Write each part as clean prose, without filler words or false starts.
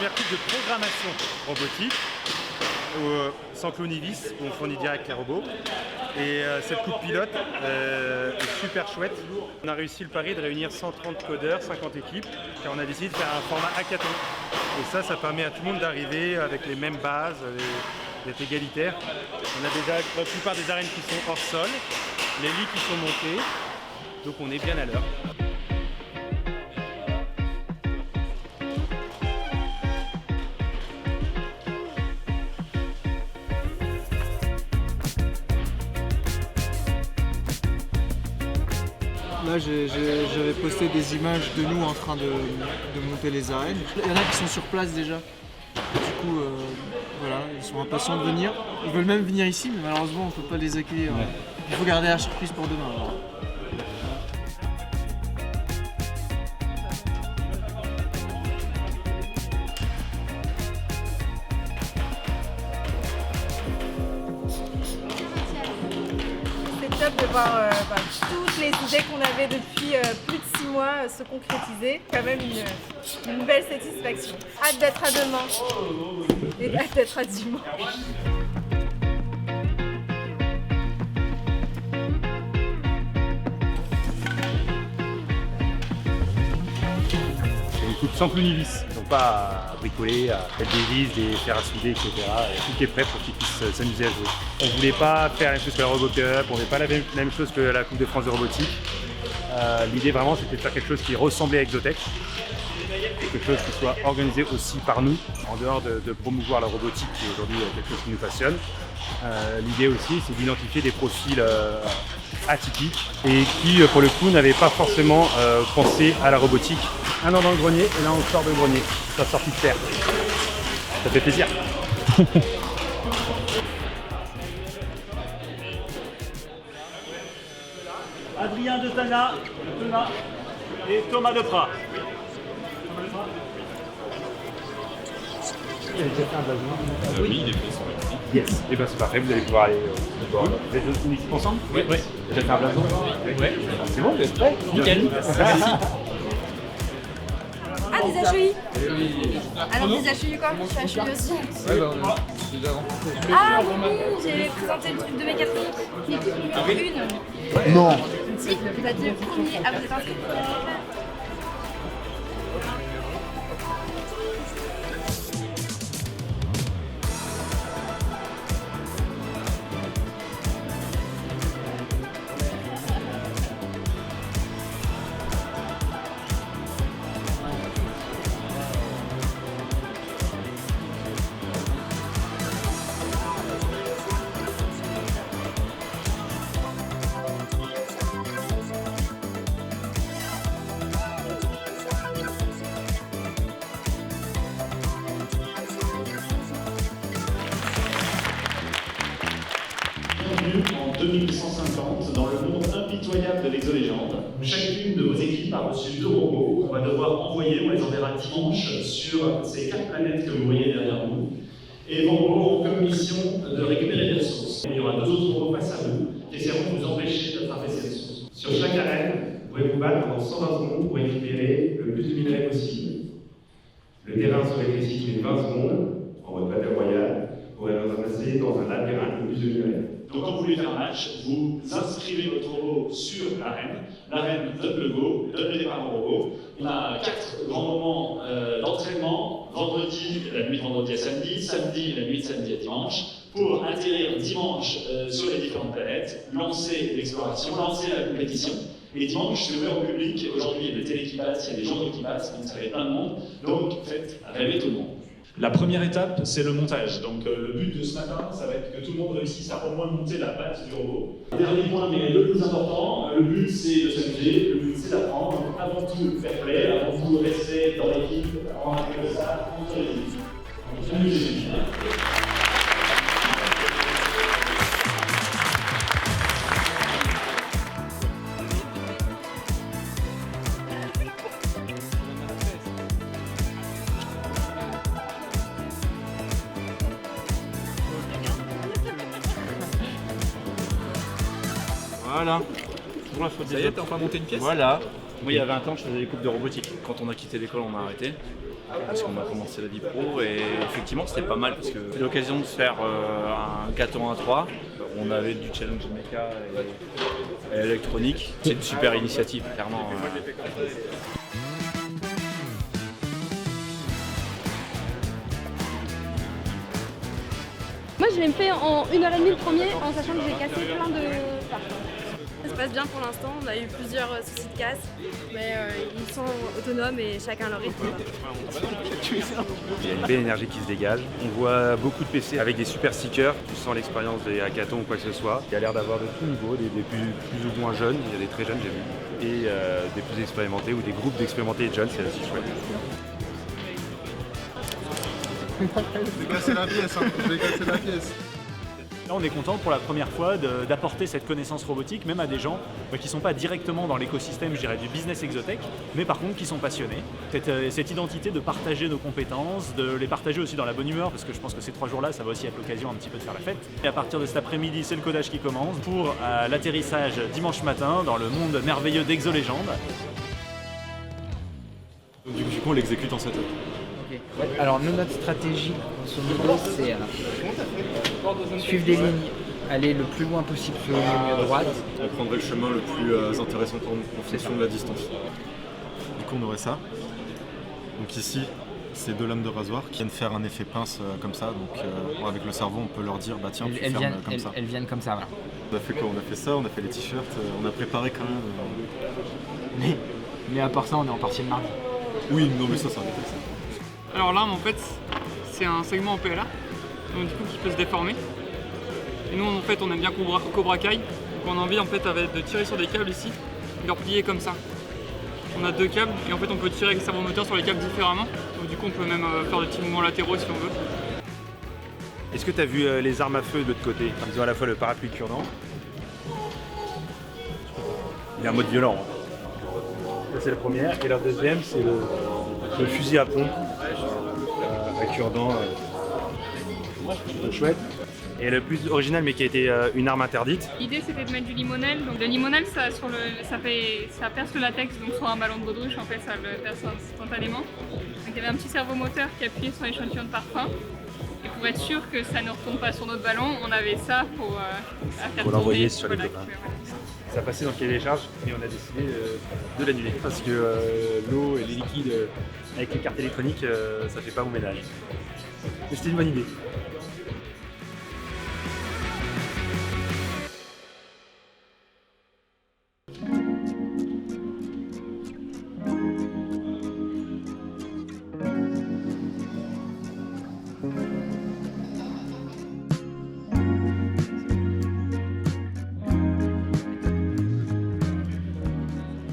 première coupe de programmation robotique, sans clonivis, où on fournit direct les robots. Et cette coupe pilote est super chouette. On a réussi le pari de réunir 130 codeurs, 50 équipes, car on a décidé de faire un format hackathon. Et ça permet à tout le monde d'arriver avec les mêmes bases, d'être égalitaire. On a déjà la plupart des arènes qui sont hors sol, les lits qui sont montés, donc on est bien à l'heure. Là, j'avais posté des images de nous en train de monter les arènes. Il y en a qui sont sur place déjà. Du coup, voilà, ils sont impatients de venir. Ils veulent même venir ici, mais malheureusement, on ne peut pas les accueillir. Ouais. Il faut garder la surprise pour demain. Alors. C'est top de voir toutes les idées qu'on avait depuis plus de 6 mois se concrétiser. Quand même une belle satisfaction. Hâte d'être à demain et hâte d'être à dimanche. Une coupe sans clonivis, donc pas à bricoler, à mettre des vis, des fers à souder, etc. Et tout est prêt pour qu'ils puissent s'amuser à jouer. On ne voulait pas faire la même chose que la RoboCup, on ne voulait pas la même chose que la Coupe de France de robotique. L'idée vraiment c'était de faire quelque chose qui ressemblait à Exotech, quelque chose qui soit organisé aussi par nous, en dehors de promouvoir la robotique qui est aujourd'hui quelque chose qui nous passionne. L'idée aussi c'est d'identifier des profils atypiques et qui pour le coup n'avaient pas forcément pensé à la robotique. Un an dans le grenier et là on sort de grenier, ça sorti de terre. Ça fait plaisir. Adrien de Tana et Thomas Deprat. Oui, il est fait. Yes. Et bien c'est parfait, vous allez pouvoir aller voir. Vous êtes une équipe ensemble? Oui. Vous avez fait un blason? Oui. C'est bon, vous êtes prêts? Nickel. Merci. Ah, des HEI. Alors des HEI quoi? Je suis HEI aussi. Ouais, bah, on a déjà rencontré. Ah oui, j'ai présenté le truc de mécatronique. L'équipe numéro 1. Non. Si, vous êtes le premier. Ah, vous êtes inscrit. En 2150, dans le monde impitoyable de l'exolégende, chacune de vos équipes a reçu 2 robots qu'on va devoir envoyer, on les enverra dimanche sur ces 4 planètes que vous voyez derrière vous. Et vos robots ont comme mission de récupérer des ressources. Il y aura 2 autres robots face à vous qui essaieront de vous empêcher d'attraper ces ressources. Sur chaque arène, vous pouvez vous battre pendant 120 secondes pour récupérer le plus de minerais possible. Le terrain se rétrécit tous les 20 secondes en votre bataille royale pour être ramasser dans un labyrinthe de plus de minerais. Donc quand vous voulez faire un match, vous inscrivez votre robot sur l'arène donne le go, donne le départ au robot. On a 4 grands moments d'entraînement, vendredi, la nuit de vendredi à samedi, samedi, la nuit de samedi à dimanche, pour atterrir dimanche sur les différentes planètes, lancer l'exploration, lancer la compétition. Et dimanche, c'est ouvert au public. Aujourd'hui, il y a des télés qui passent, il y a des journaux qui passent, donc ça va être plein de monde. Donc faites rêver tout le monde. La première étape, c'est le montage. Donc le but de ce matin, ça va être que tout le monde réussisse à au moins monter la patte du robot. Dernier point, mais le plus important, le but c'est de s'amuser, le but c'est d'apprendre. Donc avant tout, fair play, avant tout, rester dans l'équipe, en intégrer ça, entre les équipes. Donc amusez-vous. Voilà. Ça y est, t'es enfin monté une pièce? Voilà. Moi, il y a 20 ans, je faisais des coupes de robotique. Quand on a quitté l'école, on a arrêté. parce qu'on a commencé la vie pro et effectivement c'était pas mal parce que c'était l'occasion de faire un hackathon à 3. On avait du challenge méca et électronique. C'est une super initiative, clairement. Moi je l'ai fait en 1h30 le premier en sachant que j'ai cassé plein de parts. Ça se passe bien pour l'instant, on a eu plusieurs soucis de casse, mais ils sont autonomes et chacun leur rythme. Il y a une belle énergie qui se dégage. On voit beaucoup de PC avec des super stickers. Tu sens l'expérience des hackathons ou quoi que ce soit. Il y a l'air d'avoir de tout niveau, des plus ou moins jeunes, il y a des très jeunes j'ai vu, et des plus expérimentés ou des groupes d'expérimentés et jeunes, c'est aussi chouette. Je vais casser la pièce, hein. Je vais casser la pièce. Là, on est content pour la première fois d'apporter cette connaissance robotique même à des gens qui ne sont pas directement dans l'écosystème, je dirais, du business exotech, mais par contre qui sont passionnés. Cette identité de partager nos compétences, de les partager aussi dans la bonne humeur, parce que je pense que ces 3 jours-là, ça va aussi être l'occasion un petit peu de faire la fête. Et à partir de cet après-midi, c'est le codage qui commence pour l'atterrissage dimanche matin dans le monde merveilleux d'Exolégende. Du coup, on l'exécute en 7 heures. Alors nous, notre stratégie, grosso modo, c'est suivre des lignes, aller le plus loin possible sur une ligne droite. On prendrait le chemin le plus intéressant pour nous en fonction de la distance. Du coup, on aurait ça. Donc ici, c'est 2 lames de rasoir qui viennent faire un effet pince comme ça. Donc avec le cerveau, on peut leur dire, bah tiens, tu fermes comme ça. Elles viennent comme ça, voilà. On a fait quoi? On a fait ça, on a fait les t-shirts, on a préparé quand même. Mais à part ça, on est en partiel mardi. Oui, non mais ça un détail ça. Alors l'arme en fait c'est un segment en PLA, donc du coup qui peut se déformer. Et nous en fait on aime bien Cobra Kai, donc on a envie en fait de tirer sur des câbles ici, et de les replier comme ça. On a 2 câbles et en fait on peut tirer avec le servomoteur sur les câbles différemment, donc du coup on peut même faire des petits mouvements latéraux si on veut. Est-ce que tu as vu les armes à feu de l'autre côté? Ils ont à la fois le parapluie cure-dent. Il y a un mode violent. Ça, c'est la première. Et la deuxième, c'est le fusil à pompe à cure-dent. Chouette. Et le plus original, mais qui a été une arme interdite. L'idée c'était de mettre du limonel. Donc le limonel ça perce le latex, donc sur un ballon de baudruche en fait ça le perce instantanément. Donc il y avait un petit servomoteur qui appuyait sur l'échantillon de parfum. Et pour être sûr que ça ne retourne pas sur notre ballon, on avait ça pour faire l'envoyer tourner, sur les copains. Ça passait dans le cahier des charges et on a décidé de l'annuler parce que l'eau et les liquides avec les cartes électroniques, ça fait pas mon ménage. Mais c'était une bonne idée.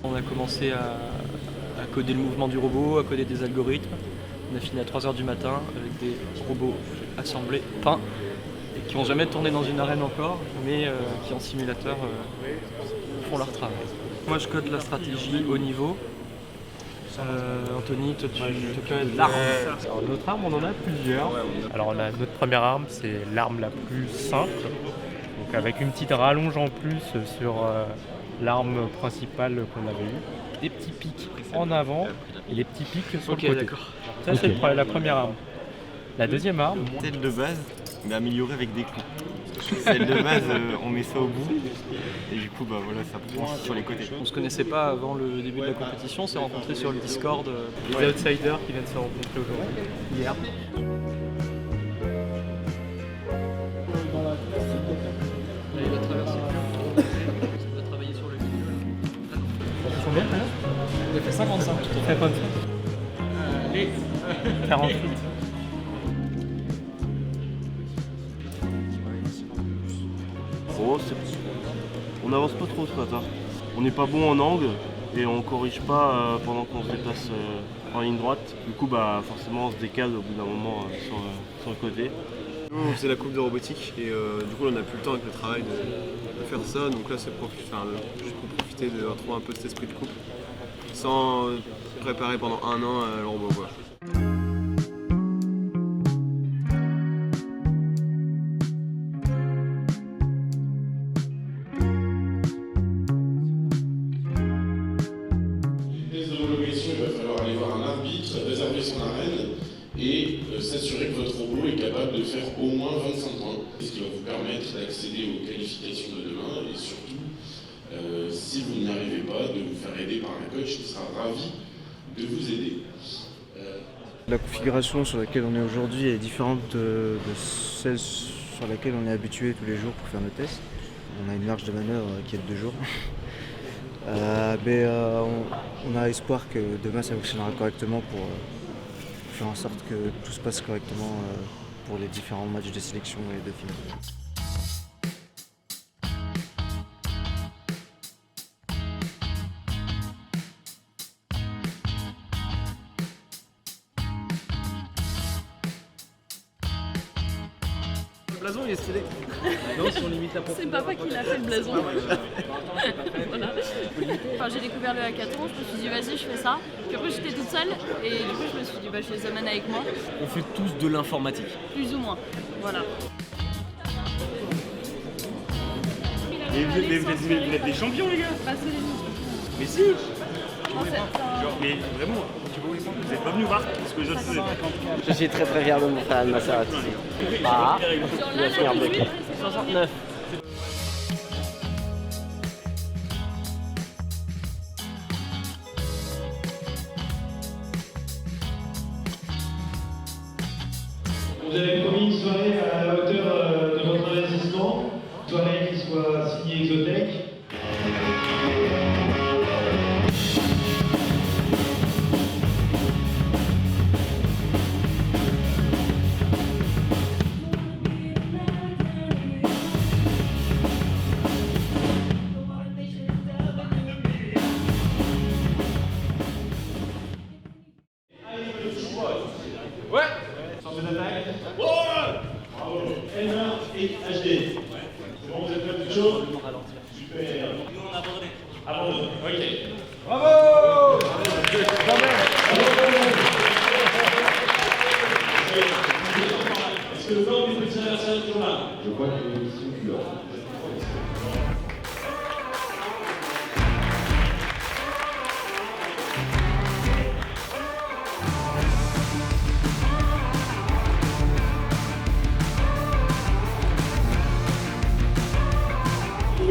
On a commencé à coder le mouvement du robot, à coder des algorithmes. On a fini à 3h du matin avec des robots assemblés, peints, et qui n'ont jamais tourné dans une arène encore, mais qui en simulateur font leur travail. Moi je code la stratégie haut niveau. Anthony, toi tu codes l'arme. Alors notre arme, on en a plusieurs. Alors notre première arme, c'est l'arme la plus simple, donc avec une petite rallonge en plus sur l'arme principale qu'on avait eue. Des petits pics en avant et des petits pics sur le côté. Ça c'est la première arme. La deuxième arme, celle de base, mais améliorée avec des clous. Celle de base, on met ça au bout et du coup bah voilà, ça prend sur les côtés. On se connaissait pas avant le début de la compétition, on s'est rencontrés sur le Discord. les outsiders qui viennent se rencontrer aujourd'hui, hier. Il va traverser le mur. On va travailler sur le milieu là. Combien là? On a fait 55. 55. Et 48. Oh, on n'avance pas trop ce matin. On n'est pas bon en angle et on corrige pas pendant qu'on se déplace en ligne droite. Du coup bah forcément on se décale au bout d'un moment sur le côté. Nous on faisait la coupe de robotique et du coup on n'a plus le temps avec le travail de faire ça. Donc là c'est juste pour profiter de retrouver un peu cet esprit de coupe sans préparer pendant un an le robot quoi. Il va falloir aller voir un arbitre réserver son arène et s'assurer que votre robot est capable de faire au moins 25 points, ce qui va vous permettre d'accéder aux qualifications de demain et surtout, si vous n'y arrivez pas, de vous faire aider par un coach qui sera ravi de vous aider. La configuration sur laquelle on est aujourd'hui est différente de celle sur laquelle on est habitué tous les jours pour faire nos tests. On a une marge de manœuvre qui est de 2 jours. On a espoir que demain ça fonctionnera correctement pour faire en sorte que tout se passe correctement pour les différents matchs de sélection et de finale. Le blason il est stylé. Non, si on limite la C'est papa qui l'a fait le blason. Voilà. Enfin, j'ai découvert le hackathon, je me suis dit vas-y je fais ça. Puis après j'étais toute seule et du coup je me suis dit bah je les amène avec moi. On fait tous de l'informatique. Plus ou moins. Voilà. Mais vous êtes des champions les gars. Bah c'est les Mais si. Mais vraiment, vous n'êtes pas venu voir ce que je faisais. Je suis très très fier de mon frère Al-Massarat. Ah, il va finir bloqué. 69. Vous avez promis une soirée à la hauteur de votre investissement, une soirée qui soit signée Exotech. Ouais. Centre d'attaque. Bravo. N1 et HD. C'est bon, vous êtes prêts, chaud? Super. Nous on a abandonné. Abandonné. Ok. Bravo. Est-ce que le corps des petits adversaires est toujours là? Je crois qu'ils sont plus là.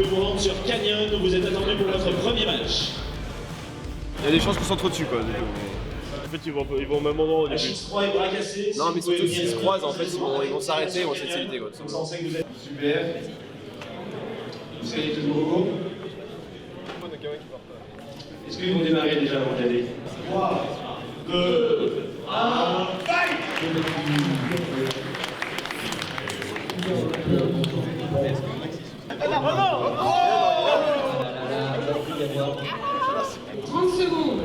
Vous rentre sur Canyon où vous êtes attendu pour votre premier match. Il y a des chances qu'on s'entretue quoi. En fait, ils vont au même endroit au début. H3 est bras cassé. Non, mais surtout s'ils se croisent, en fait, ils vont s'arrêter, ils vont essayer de s'éviter quoi. Super. Vous savez tout nouveau. Est-ce qu'ils vont démarrer déjà avant d'y aller? 3, 2, 1, fight! Bravo! 30 secondes.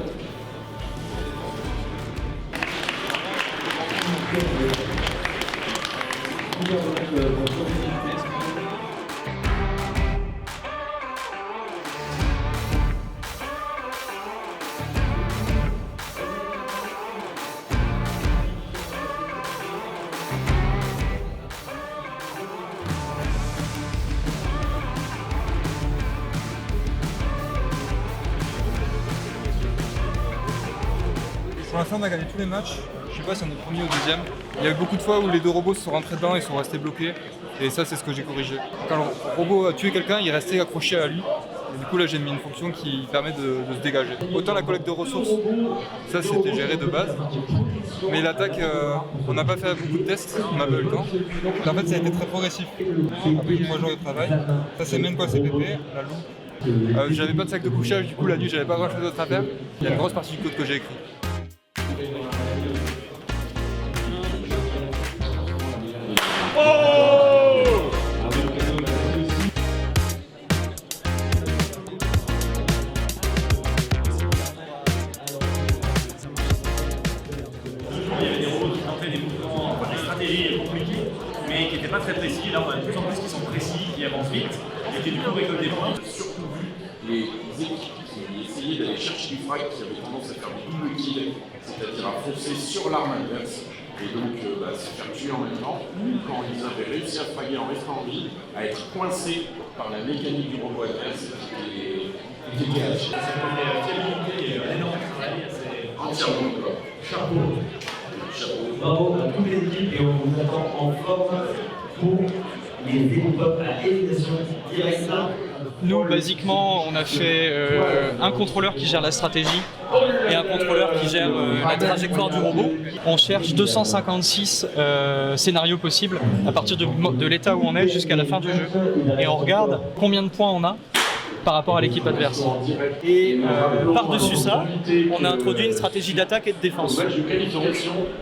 Pour l'instant, on a gagné tous les matchs. Je sais pas si on est premier ou deuxième. Il y a eu beaucoup de fois où les deux robots se sont rentrés dedans et sont restés bloqués. Et ça, c'est ce que j'ai corrigé. Quand le robot a tué quelqu'un, il restait accroché à lui. Et du coup, là, j'ai mis une fonction qui permet de se dégager. Autant la collecte de ressources, ça, c'était géré de base. Mais l'attaque, on n'a pas fait beaucoup de tests, on n'a pas eu le temps. Donc, en fait, ça a été très progressif. Après 3 jours de travail. Ça, c'est même pas CPP, la loupe. J'avais pas de sac de couchage, du coup, la nuit, j'avais pas grand chose d'autre à faire. Il y a une grosse partie du code que j'ai écrit. Il y avait des robots qui tentaient des mouvements, des stratégies compliquées, mais qui n'étaient pas très précis. Là, on a de plus en plus qui sont précis, qui avancent vite, et qui du coup récoltent des points. Surtout vu les équipes qui essayaient d'aller chercher du frag, qui avaient tendance à faire des double kills, c'est-à-dire à foncer sur l'arme adverse, et donc se faire tuer en même temps, ou quand ils avaient réussi à fraguer en restant en vie, à être coincés par la mécanique du robot adverse qui était lâchée. Cette fiabilité énorme, entièrement quoi. Bravo à toute l'équipe et on vous attend en forme pour les épreuves à élimination directe. Nous, basiquement, on a fait un contrôleur qui gère la stratégie et un contrôleur qui gère la trajectoire du robot. On cherche 256 scénarios possibles à partir de l'état où on est jusqu'à la fin du jeu. Et on regarde combien de points on a par rapport à l'équipe adverse. Et par-dessus ça, on a introduit une stratégie d'attaque et de défense. Donc,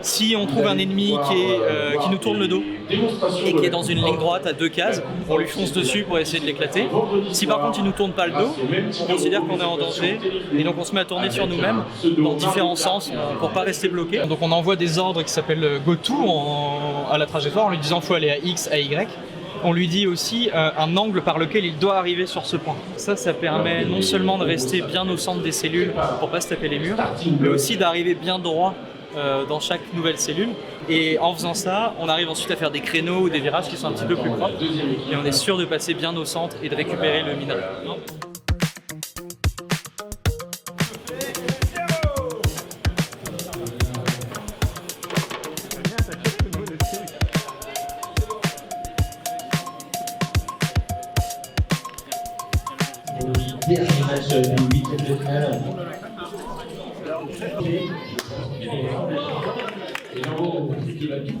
si on trouve un ennemi qui nous tourne le dos et qui est dans une ligne droite à 2 cases, on lui fonce dessus pour essayer de l'éclater. Si par contre il nous tourne pas le dos, on considère qu'on est en danger et donc on se met à tourner sur nous-mêmes dans différents sens pour pas rester bloqué. Donc on envoie des ordres qui s'appellent go to à la trajectoire en lui disant faut aller à X, à Y. On lui dit aussi un angle par lequel il doit arriver sur ce point. Ça permet non seulement de rester bien au centre des cellules pour pas se taper les murs, mais aussi d'arriver bien droit dans chaque nouvelle cellule. Et en faisant ça, on arrive ensuite à faire des créneaux ou des virages qui sont un petit peu plus propres. Et on est sûr de passer bien au centre et de récupérer le minerai. Dernier match du 8e de finale. Et en gros, c'est qu'il va tout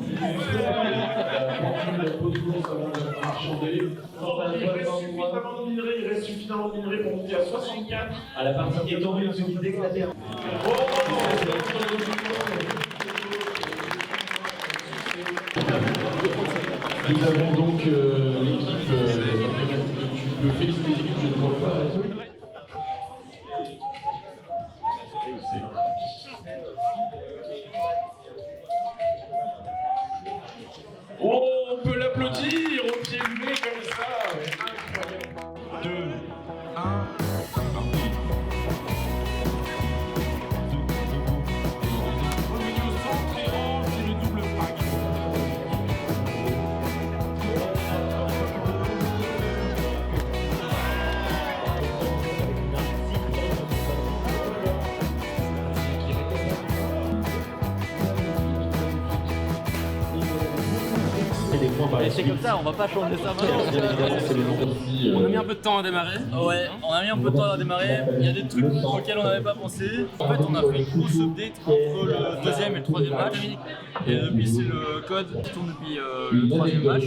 il reste suffisamment de minerai pour monter à 64 à la partie étendue de ce qui d'éclater. Nous avons donc l'équipe. Tu peux féliciter l'équipe, je ne crois pas. Oh, on peut l'applaudir au pied levé comme ça. Incroyable. 2, 1, parti. Revenu au centre et rentre, c'est le double frag. Et c'est comme ça, on va pas changer ça. On a mis un peu de temps à démarrer. Ouais, on a mis un peu de temps à démarrer. Il y a des trucs auxquels on n'avait pas pensé. En fait, on a fait une grosse update entre le deuxième et le troisième match. Et depuis, c'est le code qui tourne depuis le troisième match.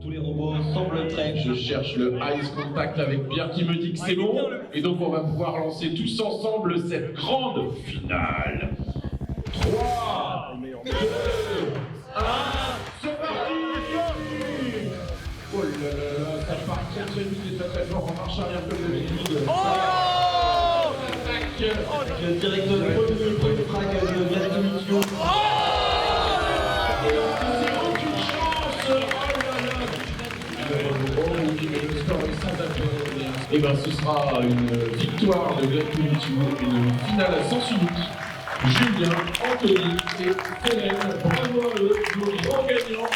Tous les robots semblent prêts. Je cherche le Eyes Contact avec Pierre qui me dit que c'est bon. Et donc on va pouvoir lancer tous ensemble cette grande finale. 3, 2, 1, c'est parti. Oh là là, ça part très vite et très fort en marche arrière comme d'habitude. Oh, attaque. Le directeur de premier frag de Gatomicchio. Et on ne sait aucune chance. Le score est sans appel. Et bien ce sera une victoire de Gatomicchio, une finale à sens unique. Julien, Anthony et Hélène, bravo à eux, nos grands gagnants.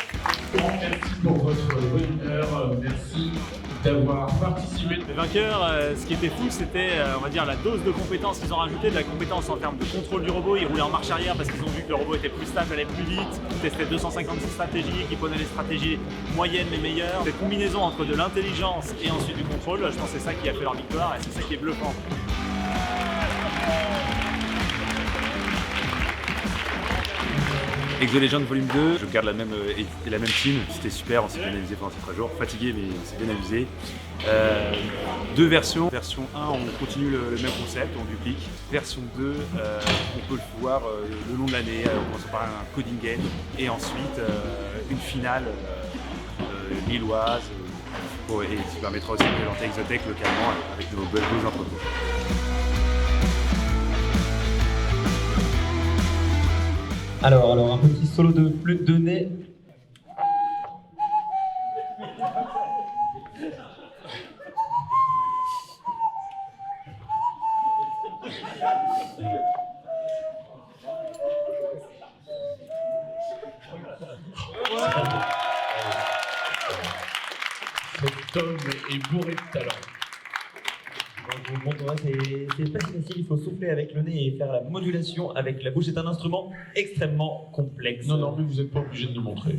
Merci pour votre bonne humeur, merci d'avoir participé. Les vainqueurs, ce qui était fou, c'était on va dire la dose de compétences qu'ils ont rajouté, de la compétence en termes de contrôle du robot. Ils roulaient en marche arrière parce qu'ils ont vu que le robot était plus stable, allait plus vite. Ils testaient 256 stratégies, qu'ils prenaient les stratégies moyennes, les meilleures. Cette combinaison entre de l'intelligence et ensuite du contrôle, je pense que c'est ça qui a fait leur victoire et c'est ça qui est bluffant. Exo-Legend Volume 2, je garde la même team, c'était super, on s'est bien amusé pendant ces 3 jours, fatigué mais on s'est bien amusé. 2 versions, version 1 on continue le même concept, on duplique. Version 2, on peut le voir le long de l'année, on commence par un coding game et ensuite une finale lilloise et qui permettra aussi de présenter Exotech localement avec nos beaux entrepôts. Alors, un petit solo de flûte de nez. Tom est bourré de talent. Je vous montrerai, c'est pas si facile, il faut souffler avec le nez et faire la modulation avec la bouche. C'est un instrument extrêmement complexe. Non, mais vous n'êtes pas obligé de nous montrer.